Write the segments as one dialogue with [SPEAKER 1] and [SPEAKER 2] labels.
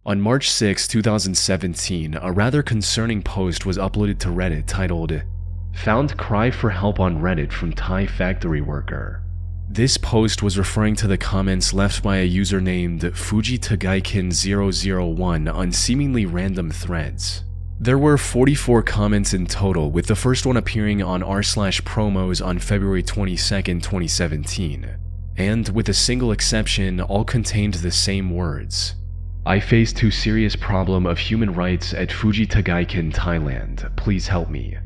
[SPEAKER 1] On March 6, 2017, a rather concerning post was uploaded to Reddit titled, "Found Cry for Help on Reddit from Thai Factory Worker." This post was referring to the comments left by a user named FujiTagaikin001 on seemingly random threads. There were 44 comments in total, with the first one appearing on r/promos on February 22, 2017. And with a single exception, all contained the same words. "I face too serious problem of human rights at FujiTagaikin, Thailand. Please help me."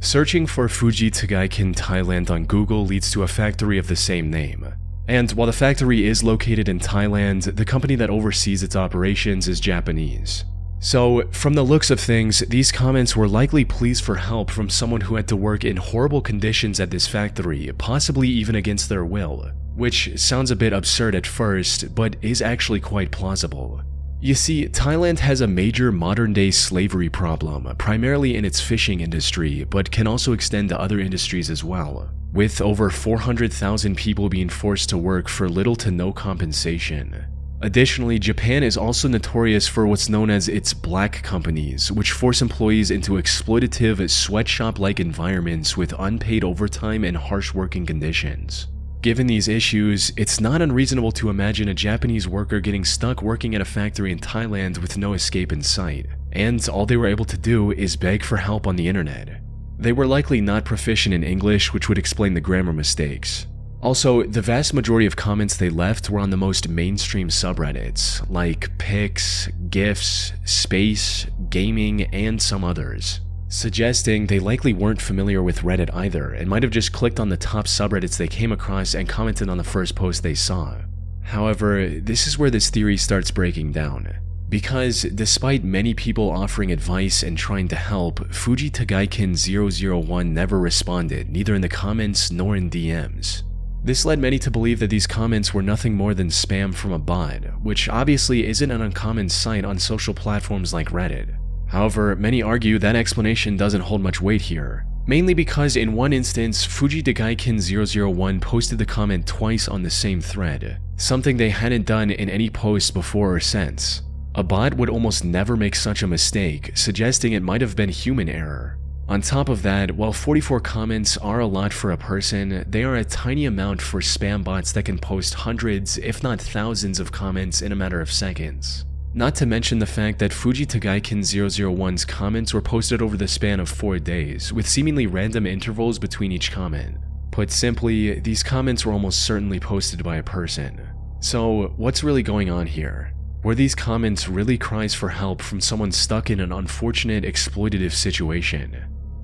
[SPEAKER 1] Searching for FujiTagaikin, Thailand on Google leads to a factory of the same name. And while the factory is located in Thailand, the company that oversees its operations is Japanese. So, from the looks of things, these comments were likely pleas for help from someone who had to work in horrible conditions at this factory, possibly even against their will, which sounds a bit absurd at first, but is actually quite plausible. You see, Thailand has a major modern-day slavery problem, primarily in its fishing industry, but can also extend to other industries as well, with over 400,000 people being forced to work for little to no compensation. Additionally, Japan is also notorious for what's known as its black companies, which force employees into exploitative, sweatshop-like environments with unpaid overtime and harsh working conditions. Given these issues, it's not unreasonable to imagine a Japanese worker getting stuck working at a factory in Thailand with no escape in sight, and all they were able to do is beg for help on the internet. They were likely not proficient in English, which would explain the grammar mistakes. Also, the vast majority of comments they left were on the most mainstream subreddits, like pics, GIFs, space, gaming, and some others, suggesting they likely weren't familiar with Reddit either and might have just clicked on the top subreddits they came across and commented on the first post they saw. However, this is where this theory starts breaking down. Because despite many people offering advice and trying to help, FujiTagaikin001 never responded, neither in the comments nor in DMs. This led many to believe that these comments were nothing more than spam from a bot, which obviously isn't an uncommon sight on social platforms like Reddit. However, many argue that explanation doesn't hold much weight here, mainly because in one instance, FujiTagaikin001 posted the comment twice on the same thread, something they hadn't done in any post before or since. A bot would almost never make such a mistake, suggesting it might have been human error. On top of that, while 44 comments are a lot for a person, they are a tiny amount for spam bots that can post hundreds, if not thousands of comments in a matter of seconds. Not to mention the fact that FujiTagaikin001's comments were posted over the span of 4 days, with seemingly random intervals between each comment. Put simply, these comments were almost certainly posted by a person. So, what's really going on here? Were these comments really cries for help from someone stuck in an unfortunate, exploitative situation?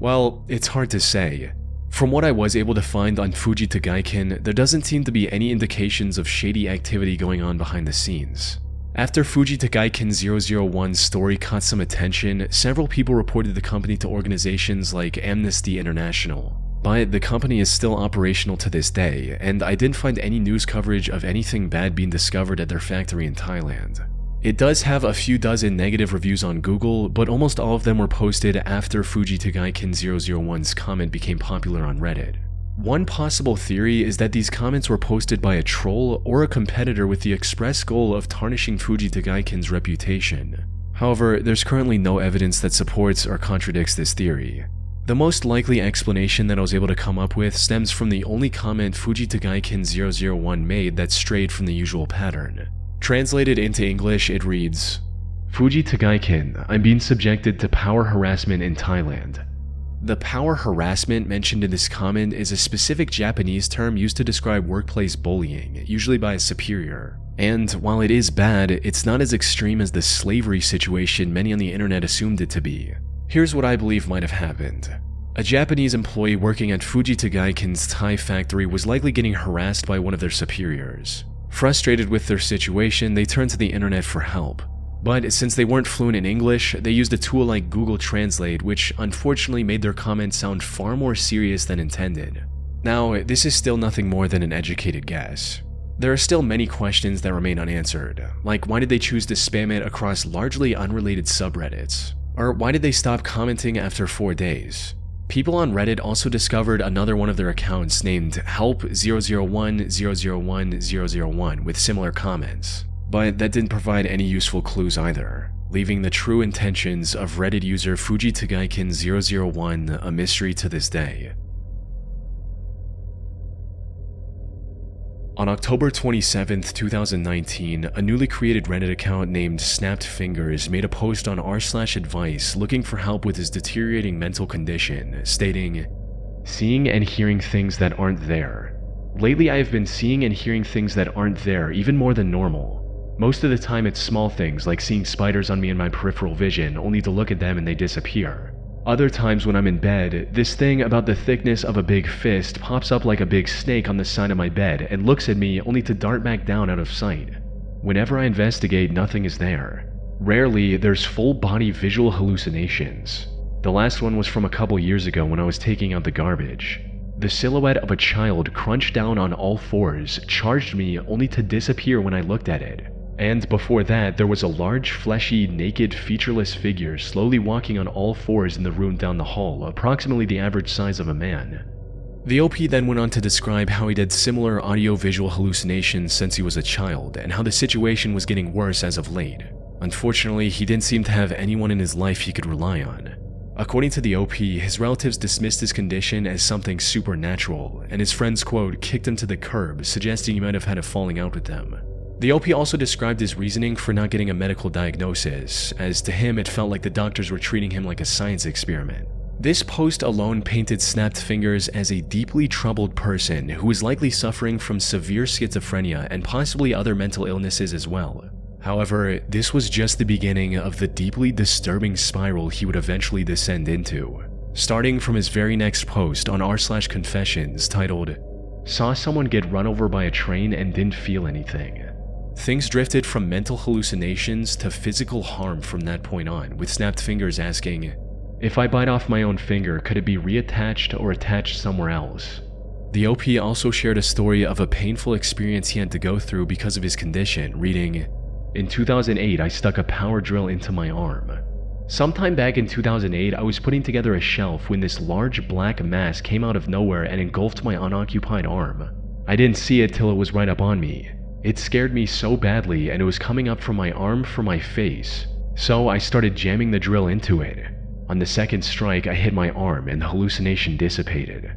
[SPEAKER 1] Well, it's hard to say. From what I was able to find on FujiTagaikin, there doesn't seem to be any indications of shady activity going on behind the scenes. After FujiTagaikin001's story caught some attention, several people reported the company to organizations like Amnesty International. But the company is still operational to this day, and I didn't find any news coverage of anything bad being discovered at their factory in Thailand. It does have a few dozen negative reviews on Google, but almost all of them were posted after FujiTagaikin001's comment became popular on Reddit. One possible theory is that these comments were posted by a troll or a competitor with the express goal of tarnishing FujiTagaikin's reputation. However, there's currently no evidence that supports or contradicts this theory. The most likely explanation that I was able to come up with stems from the only comment FujiTagaikin001 made that strayed from the usual pattern. Translated into English, it reads, "FujiTagaikin, I'm being subjected to power harassment in Thailand." The power harassment mentioned in this comment is a specific Japanese term used to describe workplace bullying, usually by a superior. And while it is bad, it's not as extreme as the slavery situation many on the internet assumed it to be. Here's what I believe might have happened. A Japanese employee working at FujiTagaikin's Thai factory was likely getting harassed by one of their superiors. Frustrated with their situation, they turned to the internet for help. But since they weren't fluent in English, they used a tool like Google Translate, which unfortunately made their comments sound far more serious than intended. Now, this is still nothing more than an educated guess. There are still many questions that remain unanswered, like why did they choose to spam it across largely unrelated subreddits? Or why did they stop commenting after 4 days? People on Reddit also discovered another one of their accounts named Help001001001 with similar comments. But that didn't provide any useful clues either, leaving the true intentions of Reddit user FujiTagaikin001 a mystery to this day. On October 27, 2019, a newly created Reddit account named Snapped Fingers made a post on r/advice looking for help with his deteriorating mental condition, stating, "Seeing and hearing things that aren't there. Lately I have been seeing and hearing things that aren't there even more than normal. Most of the time it's small things like seeing spiders on me in my peripheral vision only to look at them and they disappear. Other times when I'm in bed, this thing about the thickness of a big fist pops up like a big snake on the side of my bed and looks at me only to dart back down out of sight. Whenever I investigate, nothing is there. Rarely, there's full body visual hallucinations. The last one was from a couple years ago when I was taking out the garbage. The silhouette of a child crunched down on all fours charged me only to disappear when I looked at it. And before that, there was a large, fleshy, naked, featureless figure slowly walking on all fours in the room down the hall, approximately the average size of a man." The OP then went on to describe how he'd had similar audio-visual hallucinations since he was a child, and how the situation was getting worse as of late. Unfortunately, he didn't seem to have anyone in his life he could rely on. According to the OP, his relatives dismissed his condition as something supernatural, and his friends, quote, kicked him to the curb, suggesting he might have had a falling out with them. The OP also described his reasoning for not getting a medical diagnosis, as to him it felt like the doctors were treating him like a science experiment. This post alone painted Snapped Fingers as a deeply troubled person who was likely suffering from severe schizophrenia and possibly other mental illnesses as well. However, this was just the beginning of the deeply disturbing spiral he would eventually descend into, starting from his very next post on r/confessions titled, "Saw someone get run over by a train and didn't feel anything." Things drifted from mental hallucinations to physical harm from that point on, with Snapped Fingers asking, "If I bite off my own finger, could it be reattached or attached somewhere else?" The OP also shared a story of a painful experience he had to go through because of his condition, reading, "In 2008, I stuck a power drill into my arm. Sometime back in 2008, I was putting together a shelf when this large black mass came out of nowhere and engulfed my unoccupied arm. I didn't see it till it was right up on me. It scared me so badly, and it was coming up from my arm for my face. So I started jamming the drill into it. On the second strike, I hit my arm and the hallucination dissipated."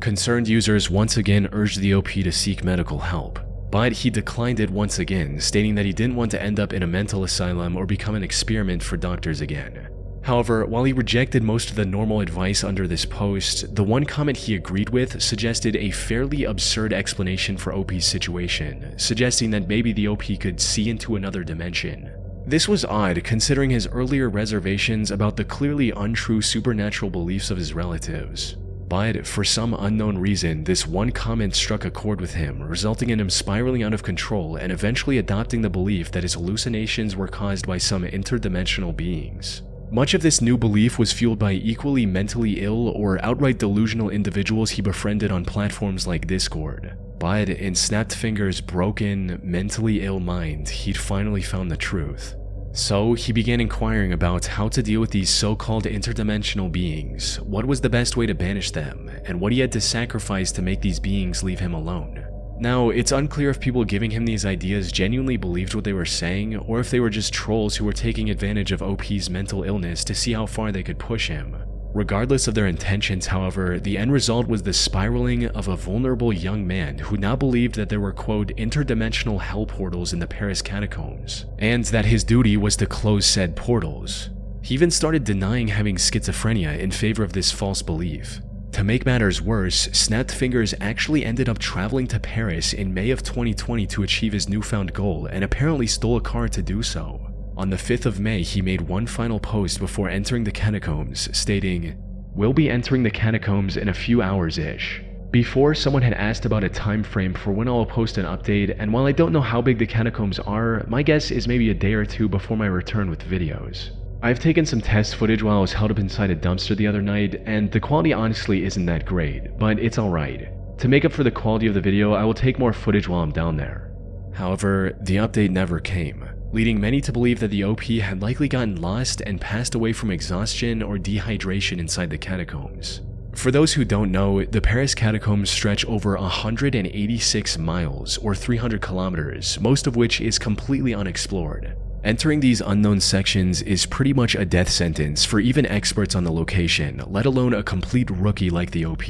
[SPEAKER 1] Concerned users once again urged the OP to seek medical help, but he declined it once again, stating that he didn't want to end up in a mental asylum or become an experiment for doctors again. However, while he rejected most of the normal advice under this post, the one comment he agreed with suggested a fairly absurd explanation for OP's situation, suggesting that maybe the OP could see into another dimension. This was odd considering his earlier reservations about the clearly untrue supernatural beliefs of his relatives. But for some unknown reason, this one comment struck a chord with him, resulting in him spiraling out of control and eventually adopting the belief that his hallucinations were caused by some interdimensional beings. Much of this new belief was fueled by equally mentally ill or outright delusional individuals he befriended on platforms like Discord. But in Snapped Fingers' broken, mentally ill mind, he'd finally found the truth. So he began inquiring about how to deal with these so-called interdimensional beings, what was the best way to banish them, and what he had to sacrifice to make these beings leave him alone. Now, it's unclear if people giving him these ideas genuinely believed what they were saying, or if they were just trolls who were taking advantage of OP's mental illness to see how far they could push him. Regardless of their intentions, however, the end result was the spiraling of a vulnerable young man who now believed that there were, quote, interdimensional hell portals in the Paris catacombs, and that his duty was to close said portals. He even started denying having schizophrenia in favor of this false belief. To make matters worse, Snapped Fingers actually ended up traveling to Paris in May of 2020 to achieve his newfound goal, and apparently stole a car to do so. On the 5th of May, he made one final post before entering the catacombs, stating, "We'll be entering the catacombs in a few hours-ish." Before, someone had asked about a time frame for when I'll post an update, and while I don't know how big the catacombs are, my guess is maybe a day or two before my return with videos. I've taken some test footage while I was held up inside a dumpster the other night, and the quality honestly isn't that great, but it's alright. To make up for the quality of the video, I will take more footage while I'm down there. However, the update never came, leading many to believe that the OP had likely gotten lost and passed away from exhaustion or dehydration inside the catacombs. For those who don't know, the Paris catacombs stretch over 186 miles or 300 kilometers, most of which is completely unexplored. Entering these unknown sections is pretty much a death sentence for even experts on the location, let alone a complete rookie like the OP.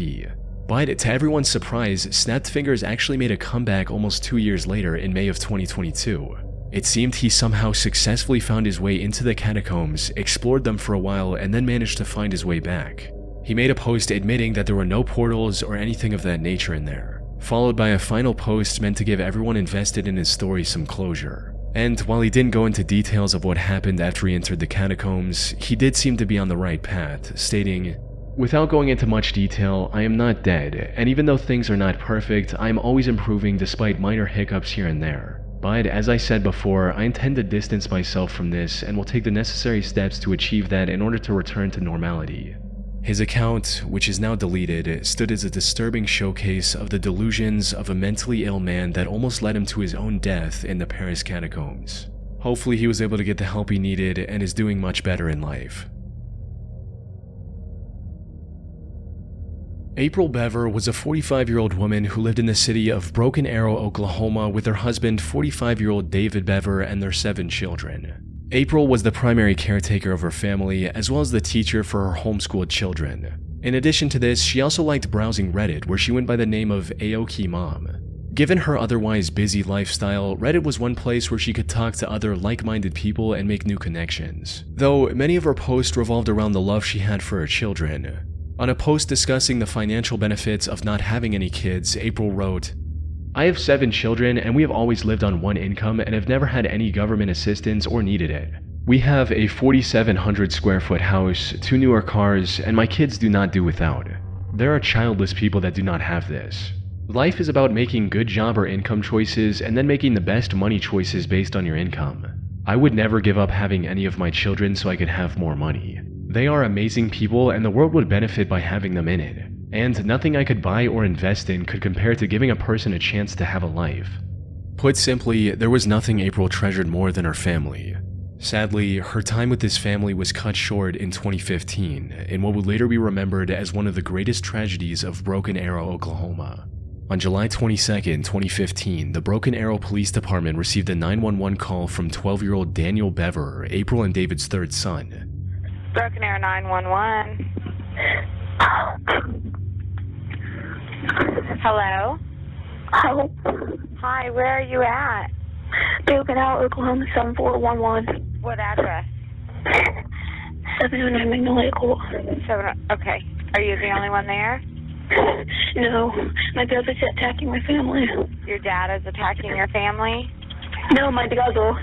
[SPEAKER 1] But to everyone's surprise, Snapped Fingers actually made a comeback almost 2 years later in May of 2022. It seemed he somehow successfully found his way into the catacombs, explored them for a while, and then managed to find his way back. He made a post admitting that there were no portals or anything of that nature in there, followed by a final post meant to give everyone invested in his story some closure. And while he didn't go into details of what happened after he entered the catacombs, he did seem to be on the right path, stating, "Without going into much detail, I am not dead, and even though things are not perfect, I am always improving despite minor hiccups here and there. But as I said before, I intend to distance myself from this and will take the necessary steps to achieve that in order to return to normality." His account, which is now deleted, stood as a disturbing showcase of the delusions of a mentally ill man that almost led him to his own death in the Paris catacombs. Hopefully he was able to get the help he needed and is doing much better in life. April Bever was a 45-year-old woman who lived in the city of Broken Arrow, Oklahoma with her husband, 45-year-old David Bever, and their 7 children. April was the primary caretaker of her family, as well as the teacher for her homeschooled children. In addition to this, she also liked browsing Reddit, where she went by the name of Aoki Mom. Given her otherwise busy lifestyle, Reddit was one place where she could talk to other like-minded people and make new connections, though many of her posts revolved around the love she had for her children. On a post discussing the financial benefits of not having any kids, April wrote, "I have 7 children and we have always lived on one income and have never had any government assistance or needed it. We have a 4,700 square foot house, 2 newer cars, and my kids do not do without. There are childless people that do not have this. Life is about making good job or income choices and then making the best money choices based on your income. I would never give up having any of my children so I could have more money. They are amazing people and the world would benefit by having them in it. And nothing I could buy or invest in could compare to giving a person a chance to have a life." Put simply, there was nothing April treasured more than her family. Sadly, her time with this family was cut short in 2015, in what would later be remembered as one of the greatest tragedies of Broken Arrow, Oklahoma. On July 22, 2015, the Broken Arrow Police Department received a 911 call from 12-year-old Daniel Bever, April and David's 3rd son.
[SPEAKER 2] Broken Arrow 911. Hello?
[SPEAKER 3] Hello.
[SPEAKER 2] Hi, where are you at?
[SPEAKER 3] Broken Arrow, Oklahoma 7411.
[SPEAKER 2] What address?
[SPEAKER 3] 709 Magnolia Court.
[SPEAKER 2] Okay. Are you the only one there?
[SPEAKER 3] No, my brother's attacking my family.
[SPEAKER 2] Your dad is attacking your family?
[SPEAKER 3] No, my brother.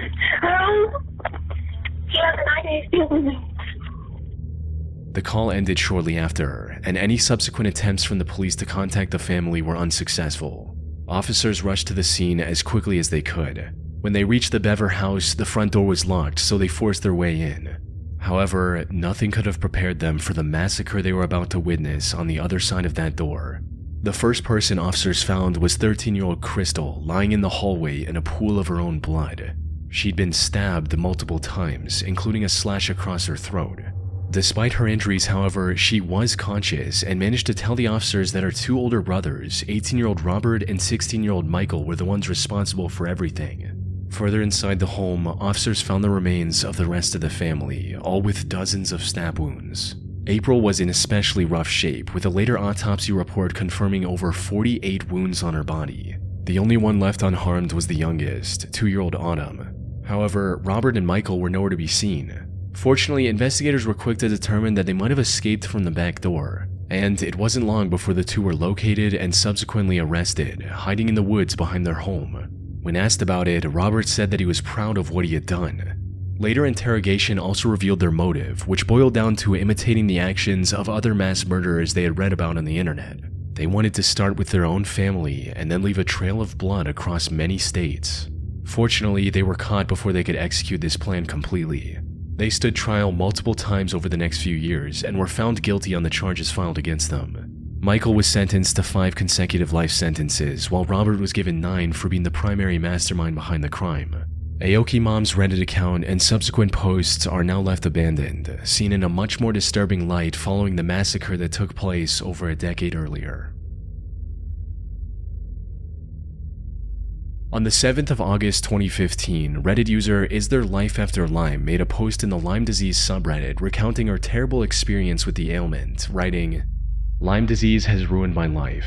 [SPEAKER 3] He has an idea stealing me.
[SPEAKER 1] The call ended shortly after, and any subsequent attempts from the police to contact the family were unsuccessful. Officers rushed to the scene as quickly as they could. When they reached the Bever house, the front door was locked, so they forced their way in. However, nothing could have prepared them for the massacre they were about to witness on the other side of that door. The first person officers found was 13-year-old Crystal lying in the hallway in a pool of her own blood. She'd been stabbed multiple times, including a slash across her throat. Despite her injuries, however, she was conscious and managed to tell the officers that her 2 older brothers, 18-year-old Robert and 16-year-old Michael, were the ones responsible for everything. Further inside the home, officers found the remains of the rest of the family, all with dozens of stab wounds. April was in especially rough shape, with a later autopsy report confirming over 48 wounds on her body. The only one left unharmed was the youngest, 2-year-old Autumn. However, Robert and Michael were nowhere to be seen. Fortunately, investigators were quick to determine that they might have escaped from the back door, and it wasn't long before the 2 were located and subsequently arrested, hiding in the woods behind their home. When asked about it, Robert said that he was proud of what he had done. Later interrogation also revealed their motive, which boiled down to imitating the actions of other mass murderers they had read about on the internet. They wanted to start with their own family and then leave a trail of blood across many states. Fortunately, they were caught before they could execute this plan completely. They stood trial multiple times over the next few years and were found guilty on the charges filed against them. Michael was sentenced to 5 consecutive life sentences, while Robert was given 9 for being the primary mastermind behind the crime. Aoki Mom's Reddit account and subsequent posts are now left abandoned, seen in a much more disturbing light following the massacre that took place over a decade earlier. On the 7th of August 2015, Reddit user Is There Life After Lyme made a post in the Lyme disease subreddit recounting her terrible experience with the ailment, writing, "Lyme disease has ruined my life.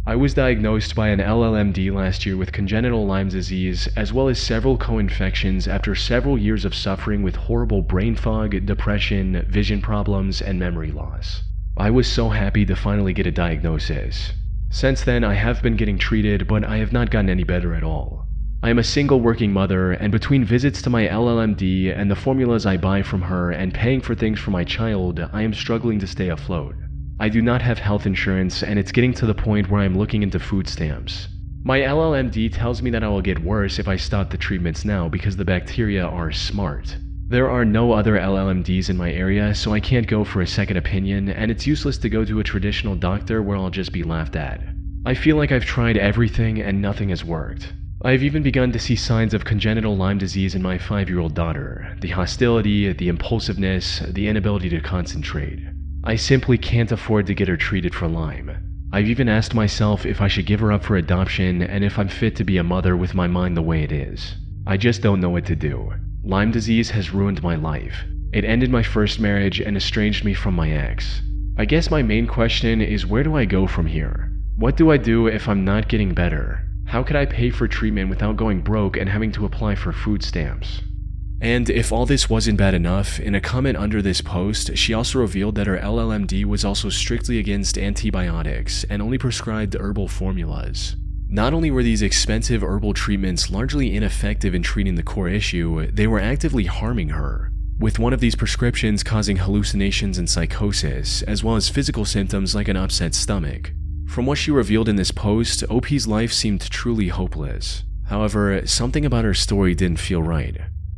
[SPEAKER 1] I was diagnosed by an LLMD last year with congenital Lyme disease, as well as several co-infections after several years of suffering with horrible brain fog, depression, vision problems, and memory loss. I was so happy to finally get a diagnosis. Since then, I have been getting treated, but I have not gotten any better at all. I am a single working mother, and between visits to my LLMD and the formulas I buy from her and paying for things for my child, I am struggling to stay afloat. I do not have health insurance, and it's getting to the point where I'm looking into food stamps. My LLMD tells me that I will get worse if I stop the treatments now because the bacteria are smart. There are no other LLMDs in my area, so I can't go for a second opinion, and it's useless to go to a traditional doctor where I'll just be laughed at. I feel like I've tried everything and nothing has worked. I've even begun to see signs of congenital Lyme disease in my 5-year-old daughter. The hostility, the impulsiveness, the inability to concentrate. I simply can't afford to get her treated for Lyme. I've even asked myself if I should give her up for adoption and if I'm fit to be a mother with my mind the way it is. I just don't know what to do. Lyme disease has ruined my life. It ended my first marriage and estranged me from my ex. I guess my main question is, where do I go from here? What do I do if I'm not getting better? How could I pay for treatment without going broke and having to apply for food stamps?" And if all this wasn't bad enough, in a comment under this post, she also revealed that her LLMD was also strictly against antibiotics and only prescribed herbal formulas. Not only were these expensive herbal treatments largely ineffective in treating the core issue, they were actively harming her, with one of these prescriptions causing hallucinations and psychosis, as well as physical symptoms like an upset stomach. From what she revealed in this post, OP's life seemed truly hopeless. However, something about her story didn't feel right.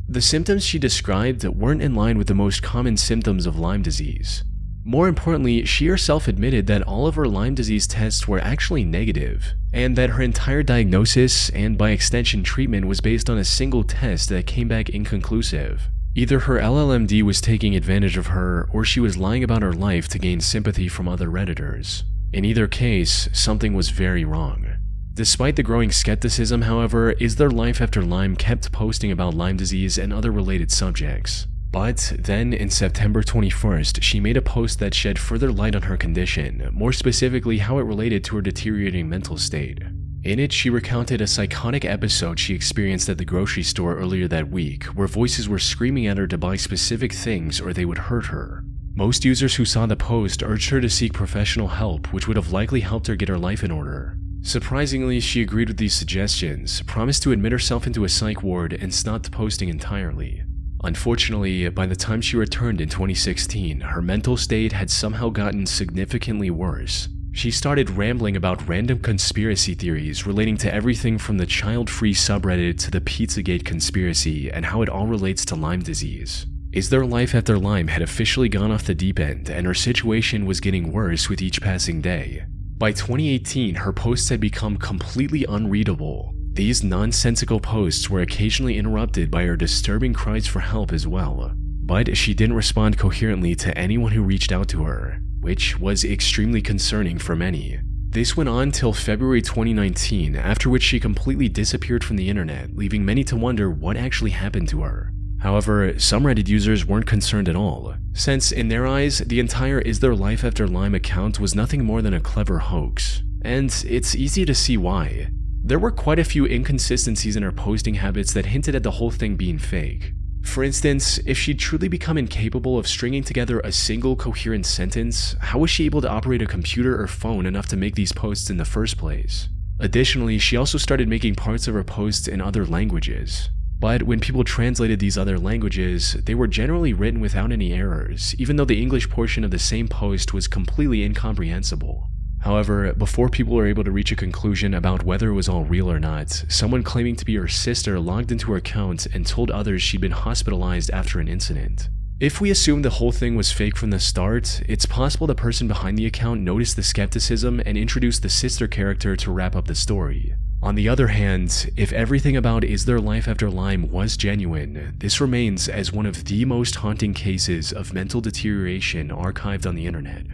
[SPEAKER 1] The symptoms she described weren't in line with the most common symptoms of Lyme disease. More importantly, she herself admitted that all of her Lyme disease tests were actually negative, and that her entire diagnosis, and by extension treatment, was based on a single test that came back inconclusive. Either her LLMD was taking advantage of her, or she was lying about her life to gain sympathy from other Redditors. In either case, something was very wrong. Despite the growing skepticism, however, Is There Life After Lyme kept posting about Lyme disease and other related subjects. But then, in September 21st, she made a post that shed further light on her condition, more specifically how it related to her deteriorating mental state. In it, she recounted a psychotic episode she experienced at the grocery store earlier that week, where voices were screaming at her to buy specific things or they would hurt her. Most users who saw the post urged her to seek professional help, which would have likely helped her get her life in order. Surprisingly, she agreed with these suggestions, promised to admit herself into a psych ward, and stopped posting entirely. Unfortunately, by the time she returned in 2016, her mental state had somehow gotten significantly worse. She started rambling about random conspiracy theories relating to everything from the child-free subreddit to the Pizzagate conspiracy and how it all relates to Lyme disease. Is There Life After Lyme had officially gone off the deep end, and her situation was getting worse with each passing day. By 2018, her posts had become completely unreadable. These nonsensical posts were occasionally interrupted by her disturbing cries for help as well. But she didn't respond coherently to anyone who reached out to her, which was extremely concerning for many. This went on till February 2019, after which she completely disappeared from the internet, leaving many to wonder what actually happened to her. However, some Reddit users weren't concerned at all, since in their eyes, the entire Is There Life After Lyme account was nothing more than a clever hoax. And it's easy to see why. There were quite a few inconsistencies in her posting habits that hinted at the whole thing being fake. For instance, if she'd truly become incapable of stringing together a single coherent sentence, how was she able to operate a computer or phone enough to make these posts in the first place? Additionally, she also started making parts of her posts in other languages. But when people translated these other languages, they were generally written without any errors, even though the English portion of the same post was completely incomprehensible. However, before people were able to reach a conclusion about whether it was all real or not, someone claiming to be her sister logged into her account and told others she'd been hospitalized after an incident. If we assume the whole thing was fake from the start, it's possible the person behind the account noticed the skepticism and introduced the sister character to wrap up the story. On the other hand, if everything about Is There Life After Lyme was genuine, this remains as one of the most haunting cases of mental deterioration archived on the internet.